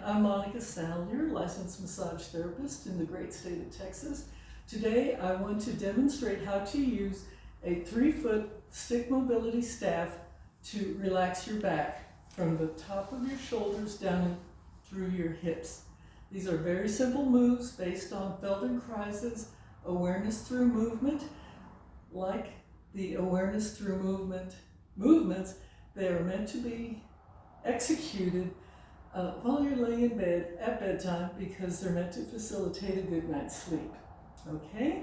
I'm Monica Salyer, licensed massage therapist in the great state of Texas. Today I want to demonstrate how to use a 3-foot stick mobility staff to relax your back from the top of your shoulders down through your hips. These are very simple moves based on Feldenkrais's awareness through movement. Like the awareness through movements, they are meant to be executed while you're laying in bed at bedtime because they're meant to facilitate a good night's sleep. Okay?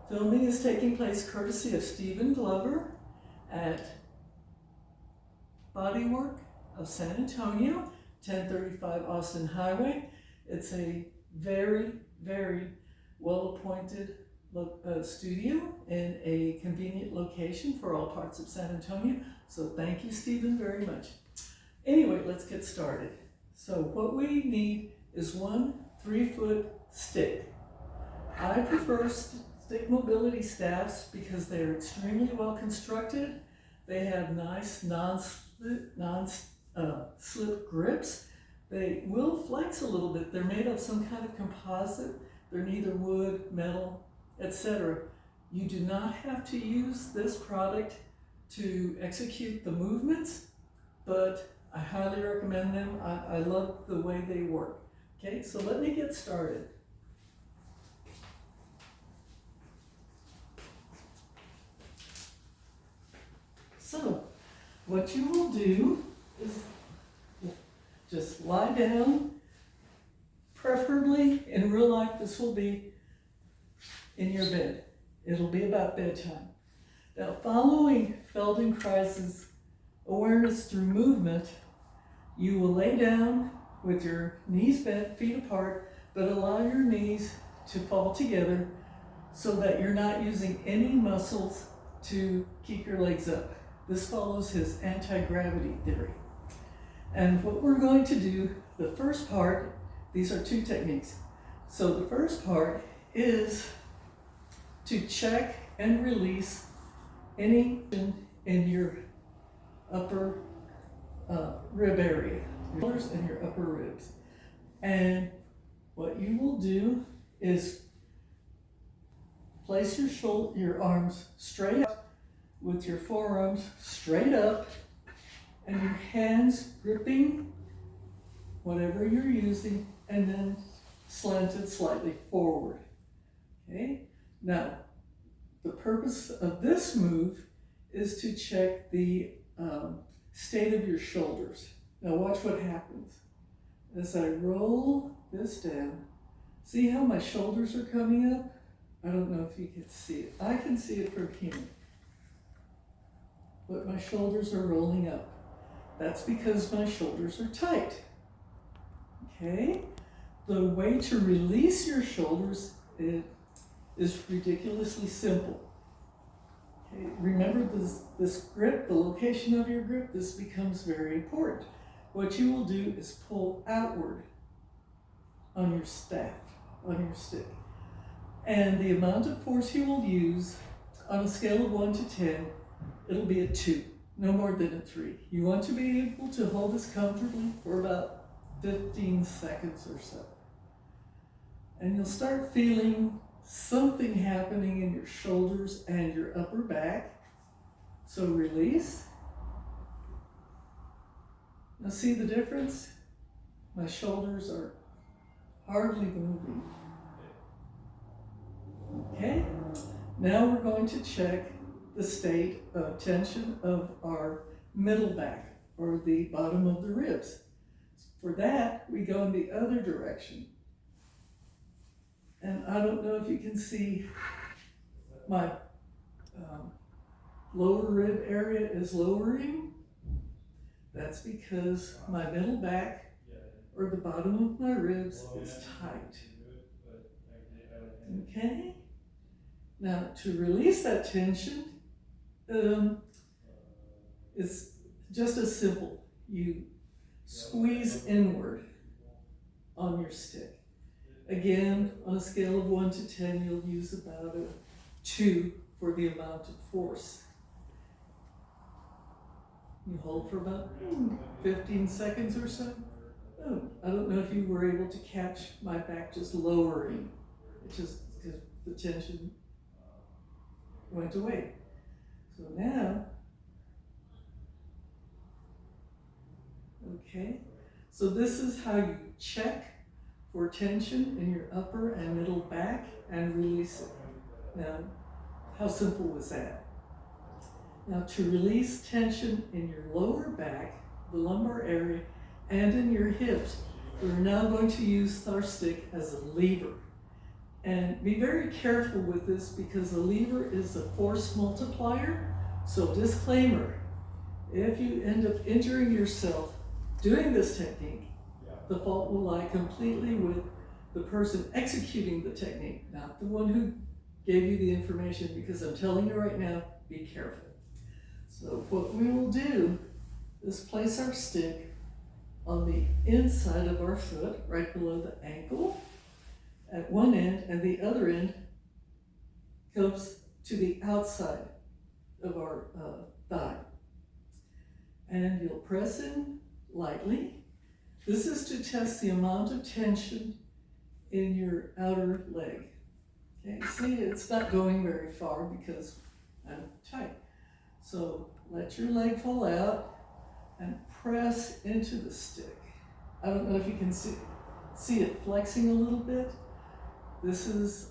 Filming is taking place courtesy of Stephen Glover at Bodywork of San Antonio, 1035 Austin Highway. It's a very, very well-appointed studio in a convenient location for all parts of San Antonio. So thank you, Stephen, very much. Anyway, let's get started. So what we need is one 3-foot stick. I prefer stick mobility staffs because they're extremely well constructed. They have nice non-slip grips. They will flex a little bit. They're made of some kind of composite. They're neither wood, metal, etc. You do not have to use this product to execute the movements, but I highly recommend them. I love the way they work. Okay, so let me get started. So, what you will do is just lie down. Preferably, in real life, this will be in your bed. It'll be about bedtime. Now, following Feldenkrais's awareness through movement, you will lay down with your knees bent, feet apart, but allow your knees to fall together so that you're not using any muscles to keep your legs up. This follows his anti-gravity theory. And what we're going to do, the first part, these are 2 techniques. So the first part is to check and release any in your upper rib area, your shoulders and your upper ribs. And what you will do is place your arms straight up with your forearms straight up and your hands gripping whatever you're using and then slanted slightly forward. Okay? Now, the purpose of this move is to check the state of your shoulders. Now watch what happens. As I roll this down, see how my shoulders are coming up? I don't know if you can see it. I can see it from here. But my shoulders are rolling up. That's because my shoulders are tight. Okay? The way to release your shoulders is ridiculously simple. Okay? Remember this grip, the location of your grip, this becomes very important. What you will do is pull outward on your staff, on your stick. And the amount of force you will use on a scale of 1 to 10, it'll be a 2, no more than a 3. You want to be able to hold this comfortably for about 15 seconds or so. And you'll start feeling something happening in your shoulders and your upper back. So release. Now see the difference? My shoulders are hardly moving. Okay? Now we're going to check the state of tension of our middle back, or the bottom of the ribs. For that, we go in the other direction. And I don't know if you can see my lower rib area is lowering. That's because my middle back, or the bottom of my ribs, is tight. Okay? Now, to release that tension, it's just as simple. You squeeze inward on your stick. Again, on a scale of 1 to 10, you'll use about a 2 for the amount of force. You hold for about 15 seconds or so. Oh, I don't know if you were able to catch my back just lowering. It just, because the tension went away. So now, okay, so this is how you check for tension in your upper and middle back and release it. Now, how simple was that? Now, to release tension in your lower back, the lumbar area, and in your hips, we're now going to use our stick as a lever. And be very careful with this because a lever is a force multiplier. So disclaimer, if you end up injuring yourself doing this technique, the fault will lie completely with the person executing the technique, not the one who gave you the information, because I'm telling you right now, be careful. So what we will do is place our stick on the inside of our foot, right below the ankle, at one end, and the other end comes to the outside of our thigh. And you'll press in lightly. This is to test the amount of tension in your outer leg. Okay, see, it's not going very far because I'm tight. So let your leg fall out and press into the stick. I don't know if you can see it flexing a little bit. This is,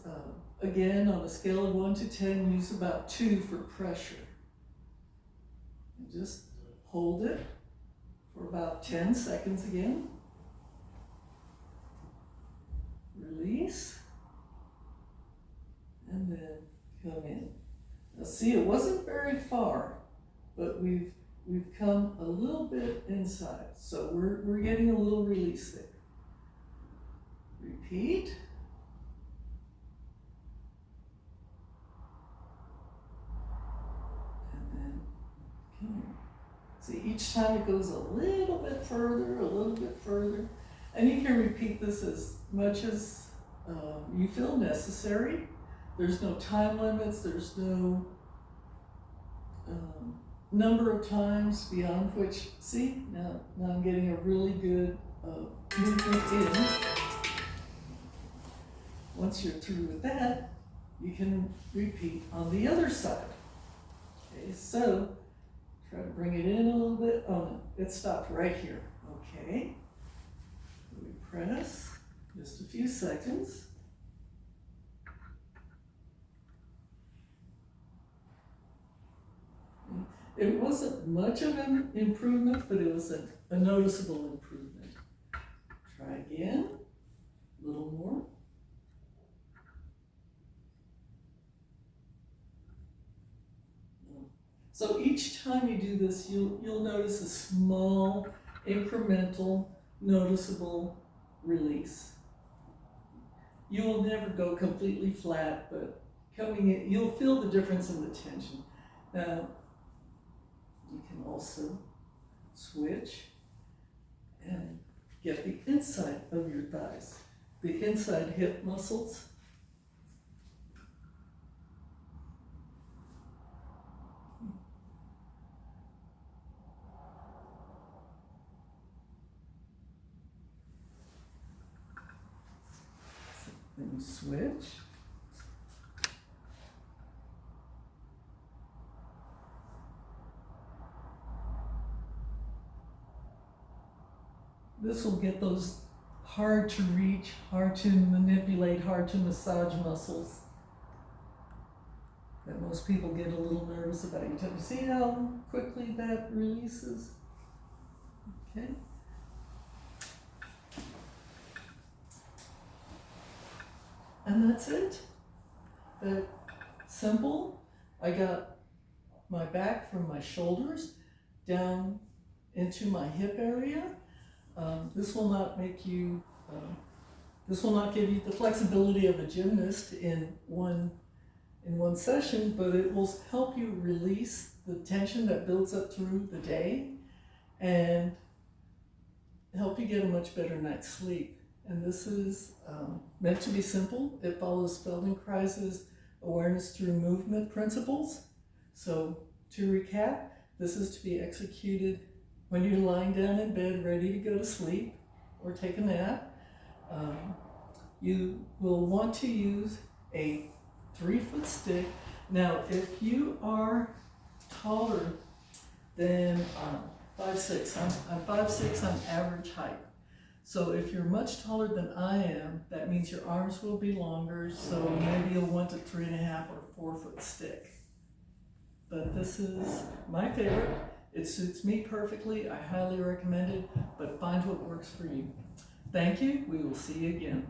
again, on a scale of 1 to 10, use about 2 for pressure. And just hold it for about 10 seconds again. Release. And then come in. Now see, it wasn't very far, but we've come a little bit inside. So we're getting a little release there. Repeat. And then come in. See, each time it goes a little bit further, and you can repeat this as much as you feel necessary. There's no time limits, there's no number of times beyond which, see, now I'm getting a really good movement in. Once you're through with that, you can repeat on the other side. Okay, so try to bring it in a little bit. Oh no, it stopped right here. Okay, we press just a few seconds. It wasn't much of an improvement, but it was a noticeable improvement. Try again, a little more. So each time you do this, you'll notice a small, incremental, noticeable release. You will never go completely flat, but coming in, you'll feel the difference in the tension. Now, you can also switch and get the inside of your thighs, the inside hip muscles. Then you switch. This will get those hard to reach, hard to manipulate, hard to massage muscles that most people get a little nervous about. You see how quickly that releases? Okay. And that's it. That simple. I got my back from my shoulders down into my hip area. This will not make you, this will not give you the flexibility of a gymnast in one session, but it will help you release the tension that builds up through the day and help you get a much better night's sleep. And this is meant to be simple. It follows Feldenkrais's awareness through movement principles. So to recap, this is to be executed when you're lying down in bed ready to go to sleep, or take a nap. You will want to use a 3-foot stick. Now, if you are taller than 5'6", I'm 5'6", I'm average height. So if you're much taller than I am, that means your arms will be longer, so maybe you'll want a 3.5 or 4-foot stick. But this is my favorite. It suits me perfectly. I highly recommend it, but find what works for you. Thank you. We will see you again.